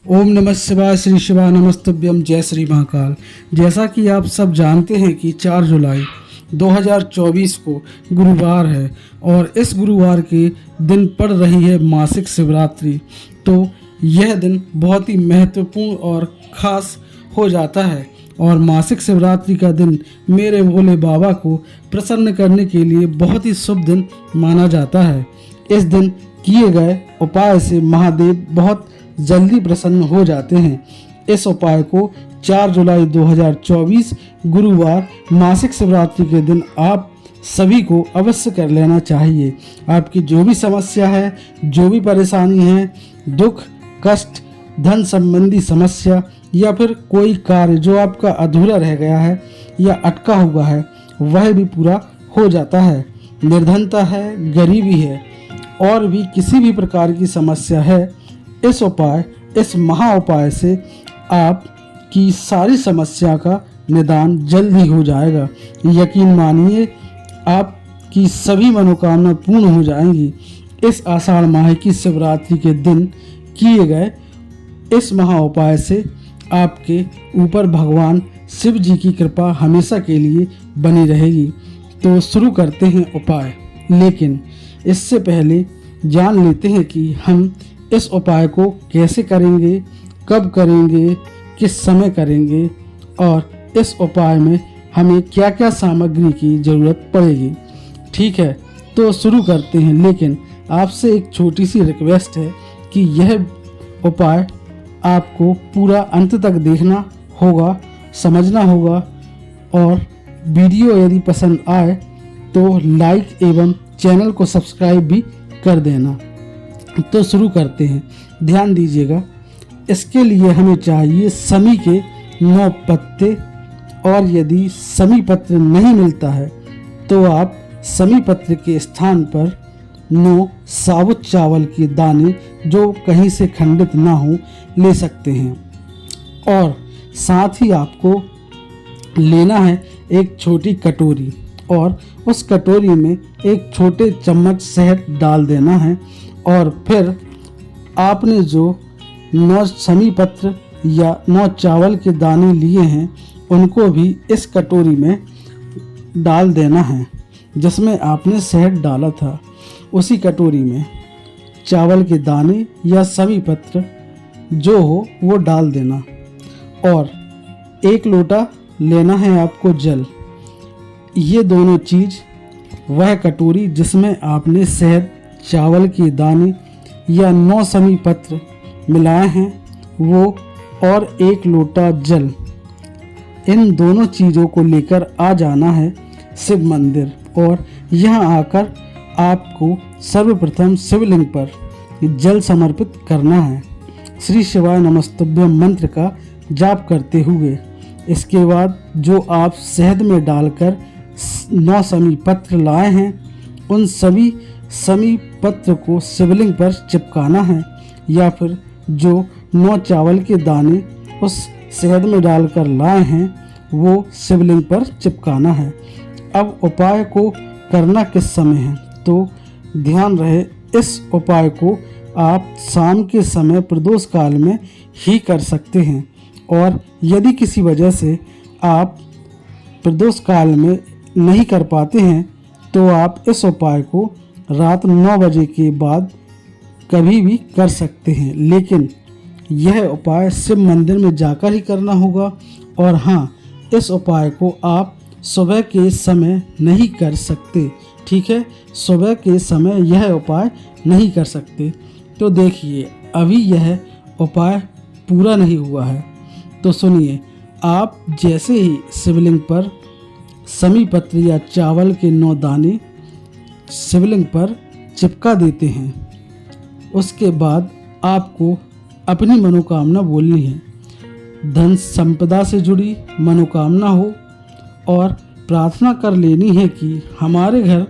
ओम नमः शिवाय। श्री शिवाय नमस्तुभ्यम। जय श्री महाकाल। जैसा कि आप सब जानते हैं कि 4 जुलाई 2024 को गुरुवार है और इस गुरुवार के दिन पड़ रही है मासिक शिवरात्रि। तो यह दिन बहुत ही महत्वपूर्ण और ख़ास हो जाता है और मासिक शिवरात्रि का दिन मेरे भोले बाबा को प्रसन्न करने के लिए बहुत ही शुभ दिन माना जाता है। इस दिन किए गए उपाय से महादेव बहुत जल्दी प्रसन्न हो जाते हैं। इस उपाय को 4 जुलाई 2024 गुरुवार मासिक शिवरात्रि के दिन आप सभी को अवश्य कर लेना चाहिए। आपकी जो भी समस्या है, जो भी परेशानी है, दुख कष्ट, धन संबंधी समस्या या फिर कोई कार्य जो आपका अधूरा रह गया है या अटका हुआ है, वह भी पूरा हो जाता है। निर्धनता है, गरीबी है और भी किसी भी प्रकार की समस्या है, इस महा उपाय से आपकी सारी समस्या का निदान जल्द ही हो जाएगा। यकीन मानिए आपकी सभी मनोकामना पूर्ण हो जाएंगी। इस आषाढ़ माह की शिवरात्रि के दिन किए गए इस महा उपाय से आपके ऊपर भगवान शिव जी की कृपा हमेशा के लिए बनी रहेगी। तो शुरू करते हैं उपाय, लेकिन इससे पहले जान लेते हैं कि हम इस उपाय को कैसे करेंगे, कब करेंगे, किस समय करेंगे और इस उपाय में हमें क्या क्या सामग्री की ज़रूरत पड़ेगी। ठीक है, तो शुरू करते हैं। लेकिन आपसे एक छोटी सी रिक्वेस्ट है कि यह उपाय आपको पूरा अंत तक देखना होगा, समझना होगा और वीडियो यदि पसंद आए तो लाइक एवं चैनल को सब्सक्राइब भी कर देना। तो शुरू करते हैं। ध्यान दीजिएगा, इसके लिए हमें चाहिए समी के 9 पत्ते और यदि समी पत्र नहीं मिलता है तो आप समी पत्र के स्थान पर 9 साबुत चावल के दाने जो कहीं से खंडित ना हो ले सकते हैं। और साथ ही आपको लेना है एक छोटी कटोरी और उस कटोरी में एक छोटे चम्मच शहद डाल देना है और फिर आपने जो 9 समी पत्र या 9 चावल के दाने लिए हैं उनको भी इस कटोरी में डाल देना है जिसमें आपने शहद डाला था। उसी कटोरी में चावल के दाने या समी पत्र जो हो वो डाल देना और 1 लोटा लेना है आपको जल। ये दोनों चीज़ वह कटोरी जिसमें आपने शहद, चावल के दाने या 9 समी पत्र मिलाए हैं वो और 1 लोटा जल, इन दोनों चीज़ों को लेकर आ जाना है शिव मंदिर और यहाँ आकर आपको सर्वप्रथम शिवलिंग पर जल समर्पित करना है। श्री शिवाय नमस्तुभ्यम मंत्र का जाप करते हुए इसके बाद जो आप शहद में डालकर 9 समी पत्र लाए हैं उन सभी समी पत्र को शिवलिंग पर चिपकाना है या फिर जो 9 चावल के दाने उस शहद में डालकर लाए हैं वो शिवलिंग पर चिपकाना है। अब उपाय को करना किस समय है तो ध्यान रहे, इस उपाय को आप शाम के समय प्रदोष काल में ही कर सकते हैं और यदि किसी वजह से आप प्रदोष काल में नहीं कर पाते हैं तो आप इस उपाय को रात 9 बजे के बाद कभी भी कर सकते हैं। लेकिन यह उपाय शिव मंदिर में जाकर ही करना होगा और हाँ, इस उपाय को आप सुबह के समय नहीं कर सकते। ठीक है, सुबह के समय यह उपाय नहीं कर सकते। तो देखिए, अभी यह उपाय पूरा नहीं हुआ है तो सुनिए। आप जैसे ही शिवलिंग पर समी पत्र या चावल के 9 दाने शिवलिंग पर चिपका देते हैं, उसके बाद आपको अपनी मनोकामना बोलनी है। धन संपदा से जुड़ी मनोकामना हो और प्रार्थना कर लेनी है कि हमारे घर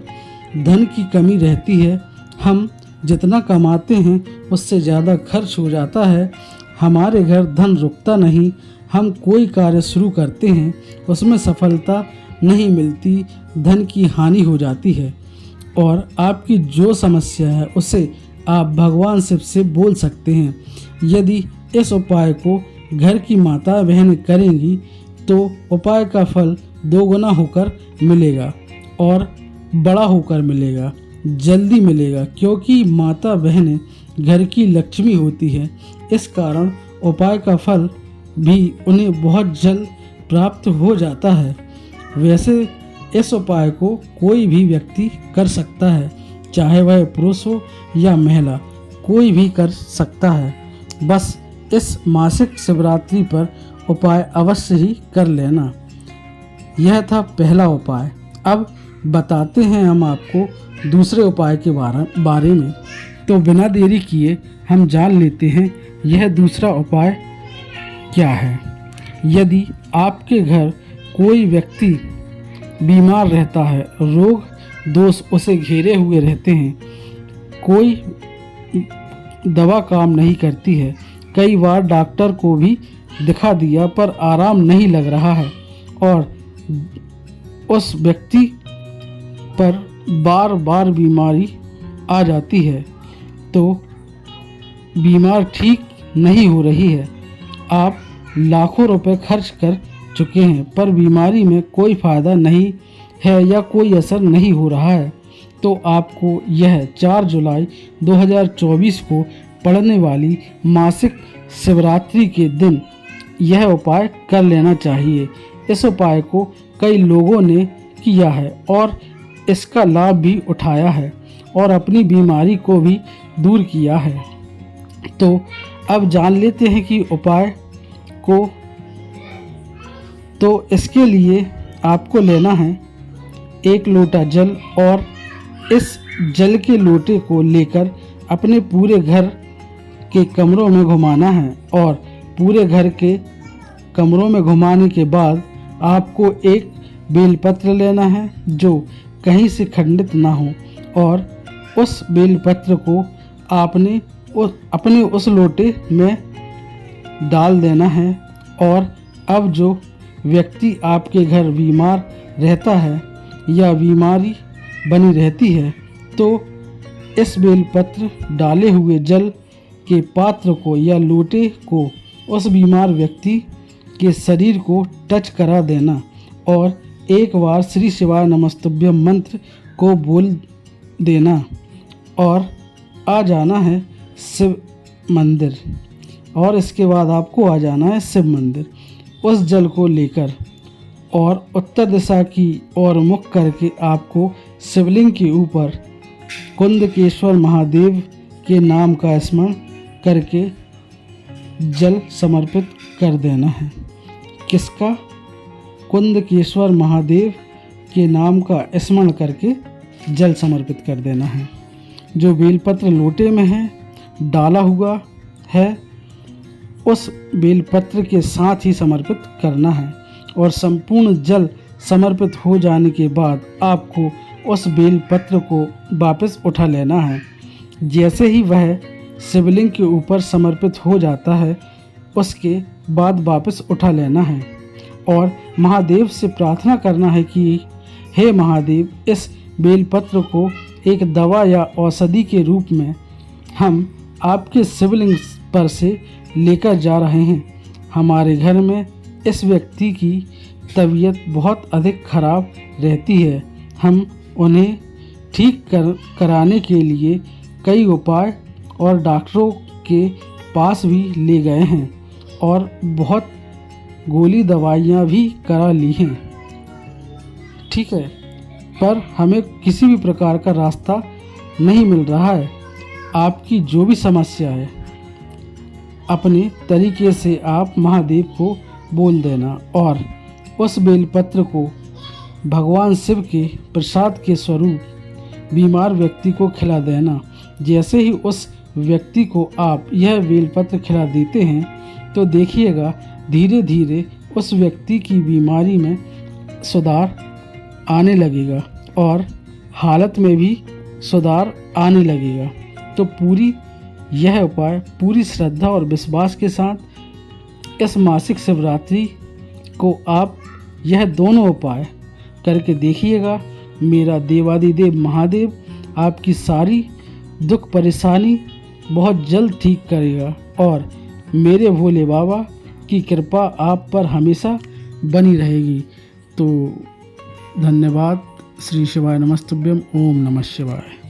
धन की कमी रहती है, हम जितना कमाते हैं उससे ज़्यादा खर्च हो जाता है, हमारे घर धन रुकता नहीं, हम कोई कार्य शुरू करते हैं उसमें सफलता नहीं मिलती, धन की हानि हो जाती है और आपकी जो समस्या है उसे आप भगवान शिव से बोल सकते हैं। यदि इस उपाय को घर की माता बहन करेंगी तो उपाय का फल 2 गुना होकर मिलेगा और बड़ा होकर मिलेगा, जल्दी मिलेगा, क्योंकि माता बहनें घर की लक्ष्मी होती है। इस कारण उपाय का फल भी उन्हें बहुत जल्द प्राप्त हो जाता है। वैसे इस उपाय को कोई भी व्यक्ति कर सकता है, चाहे वह पुरुष हो या महिला, कोई भी कर सकता है। बस इस मासिक शिवरात्रि पर उपाय अवश्य ही कर लेना। यह था पहला उपाय। अब बताते हैं हम आपको दूसरे उपाय के बारे में। तो बिना देरी किए हम जान लेते हैं यह दूसरा उपाय क्या है। यदि आपके घर कोई व्यक्ति बीमार रहता है, रोग दोष उसे घेरे हुए रहते हैं, कोई दवा काम नहीं करती है, कई बार डॉक्टर को भी दिखा दिया पर आराम नहीं लग रहा है और उस व्यक्ति पर बार बार बीमारी आ जाती है, तो बीमार ठीक नहीं हो रही है, आप लाखों रुपए खर्च कर चुके हैं पर बीमारी में कोई फ़ायदा नहीं है या कोई असर नहीं हो रहा है, तो आपको यह 4 जुलाई 2024 को पड़ने वाली मासिक शिवरात्रि के दिन यह उपाय कर लेना चाहिए। इस उपाय को कई लोगों ने किया है और इसका लाभ भी उठाया है और अपनी बीमारी को भी दूर किया है। तो अब जान लेते हैं कि उपाय को। तो इसके लिए आपको लेना है 1 लोटा जल और इस जल के लोटे को लेकर अपने पूरे घर के कमरों में घुमाना है और पूरे घर के कमरों में घुमाने के बाद आपको एक बेलपत्र लेना है जो कहीं से खंडित ना हो और उस बेलपत्र को आपने अपने उस लोटे में डाल देना है। और अब जो व्यक्ति आपके घर बीमार रहता है या बीमारी बनी रहती है, तो इस बेलपत्र डाले हुए जल के पात्र को या लोटे को उस बीमार व्यक्ति के शरीर को टच करा देना और एक बार श्री शिवाय नमस्तुभ्यम मंत्र को बोल देना और आ जाना है शिव मंदिर। और इसके बाद आपको आ जाना है शिव मंदिर उस जल को लेकर और उत्तर दिशा की ओर मुख करके आपको शिवलिंग के ऊपर कुंदकेश्वर महादेव के नाम का स्मरण करके जल समर्पित कर देना है। किसका? कुंदकेश्वर महादेव के नाम का स्मरण करके जल समर्पित कर देना है। जो बेलपत्र लोटे में है डाला हुआ है उस बेलपत्र के साथ ही समर्पित करना है और संपूर्ण जल समर्पित हो जाने के बाद आपको उस बेलपत्र को वापस उठा लेना है। जैसे ही वह शिवलिंग के ऊपर समर्पित हो जाता है उसके बाद वापस उठा लेना है और महादेव से प्रार्थना करना है कि हे महादेव, इस बेलपत्र को एक दवा या औषधि के रूप में हम आपके शिवलिंग पर से लेकर जा रहे हैं। हमारे घर में इस व्यक्ति की तबीयत बहुत अधिक खराब रहती है। हम उन्हें ठीक कराने के लिए कई उपाय और डॉक्टरों के पास भी ले गए हैं और बहुत गोली दवाइयाँ भी करा ली हैं, ठीक है, पर हमें किसी भी प्रकार का रास्ता नहीं मिल रहा है। आपकी जो भी समस्या है अपने तरीके से आप महादेव को बोल देना और उस बेलपत्र को भगवान शिव के प्रसाद के स्वरूप बीमार व्यक्ति को खिला देना। जैसे ही उस व्यक्ति को आप यह बेलपत्र खिला देते हैं तो देखिएगा धीरे धीरे उस व्यक्ति की बीमारी में सुधार आने लगेगा और हालत में भी सुधार आने लगेगा। तो पूरी यह उपाय पूरी श्रद्धा और विश्वास के साथ इस मासिक शिवरात्रि को आप यह दोनों उपाय करके देखिएगा। मेरा देवादिदेव महादेव आपकी सारी दुख परेशानी बहुत जल्द ठीक करेगा और मेरे भोले बाबा की कृपा आप पर हमेशा बनी रहेगी। तो धन्यवाद। श्री शिवाय नमस्तुभ्यम। ओम नमः शिवाय।